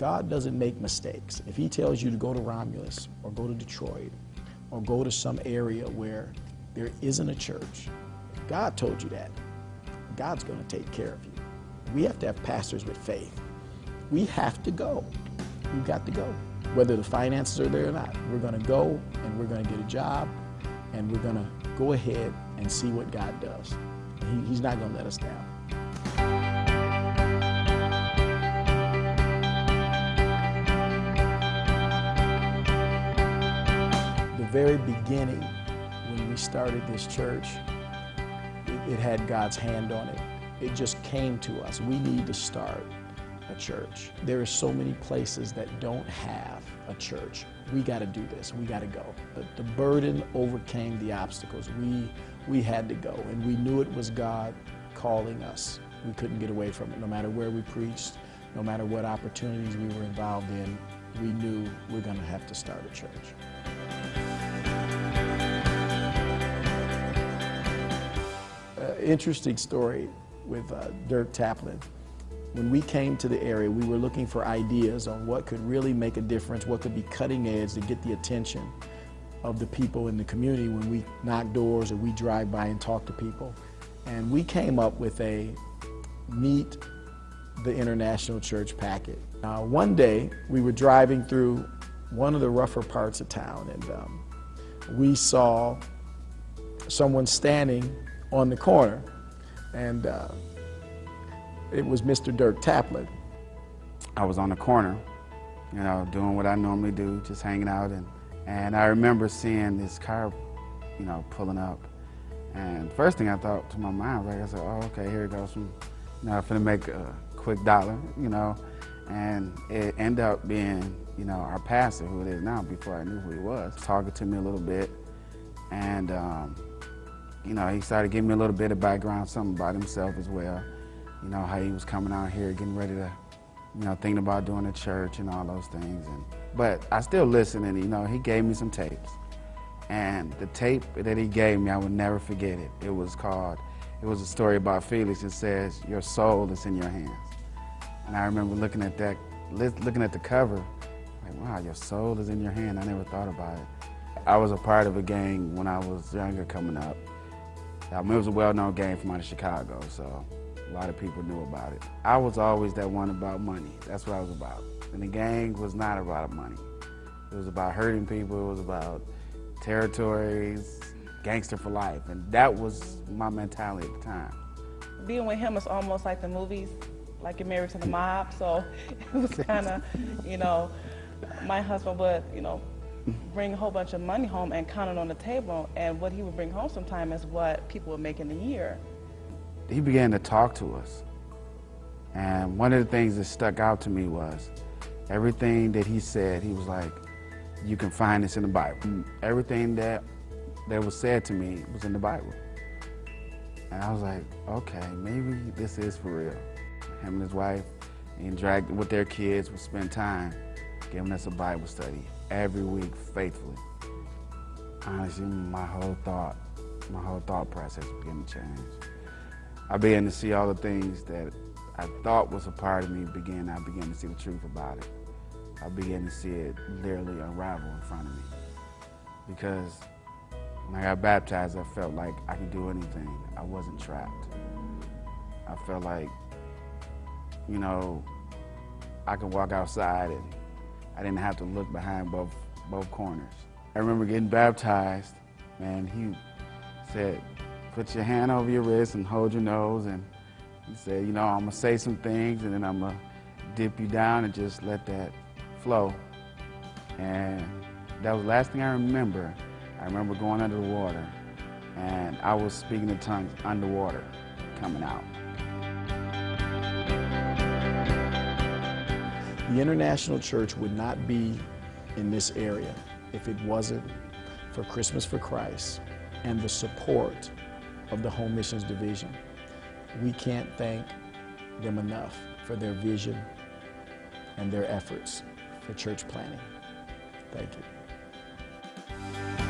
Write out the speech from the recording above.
God doesn't make mistakes. If he tells you to go to Romulus or go to Detroit or go to some area where there isn't a church, God told you that. God's going to take care of you. We have to have pastors with faith. We have to go. We've got to go. Whether the finances are there or not, we're going to go and we're going to get a job and we're going to go ahead and see what God does. He's not going to let us down. The very beginning, when we started this church, it had God's hand on it. It just came to us. We need to start a church. There are so many places that don't have a church. We got to do this. We got to go. The burden overcame the obstacles. We had to go, and we knew it was God calling us. We couldn't get away from it. No matter where we preached, no matter what opportunities we were involved in, we knew we're going to have to start a church. Interesting story with Dirk Taplin. When we came to the area, we were looking for ideas on what could really make a difference, what could be cutting edge to get the attention of the people in the community when we knock doors or we drive by and talk to people. And we came up with a Meet the International Church packet. One day, we were driving through one of the rougher parts of town, and we saw someone standing on the corner, and it was Mr. Dirk Taplin. I was on the corner, doing what I normally do, just hanging out, and I remember seeing this car, pulling up. And first thing I thought to my mind was, I said, oh, okay, here it goes from, I'm finna make a quick dollar, and it ended up being, our pastor, who it is now, before I knew who he was, talking to me a little bit, and he started giving me a little bit of background, something about himself as well. How he was coming out here, getting ready to, thinking about doing a church and all those things. But I still listened, and he gave me some tapes. And the tape that he gave me, I would never forget it. It was a story about Felix. It says, your soul is in your hands. And I remember looking at the cover, like, wow, your soul is in your hand. I never thought about it. I was a part of a gang when I was younger coming up. It was a well-known gang from out of Chicago, so a lot of people knew about it. I was always that one about money. That's what I was about. And the gang was not about money. It was about hurting people. It was about territories, gangster for life. And that was my mentality at the time. Being with him is almost like the movies, like You're Married to the Mob. So it was kind of, my husband would, bring a whole bunch of money home and count it on the table. And what he would bring home sometimes is what people would make in a year. He began to talk to us. And one of the things that stuck out to me was everything that he said, he was like, you can find this in the Bible. And everything that was said to me was in the Bible. And I was like, okay, maybe this is for real. Him and his wife, and dragged with their kids, would spend time giving us a Bible study every week faithfully. Honestly, my whole thought process began to change. I began to see all the things that I thought was a part of me I began to see the truth about it. I began to see it literally unravel in front of me. Because when I got baptized, I felt like I could do anything. I wasn't trapped. I felt like, I could walk outside and I didn't have to look behind both corners. I remember getting baptized, and he said, put your hand over your wrist and hold your nose, and he said, I'm gonna say some things and then I'm gonna dip you down and just let that flow. And that was the last thing I remember. I remember going under the water, and I was speaking in tongues underwater, coming out. The International Church would not be in this area if it wasn't for Christmas for Christ and the support of the Home Missions Division. We can't thank them enough for their vision and their efforts for church planning. Thank you.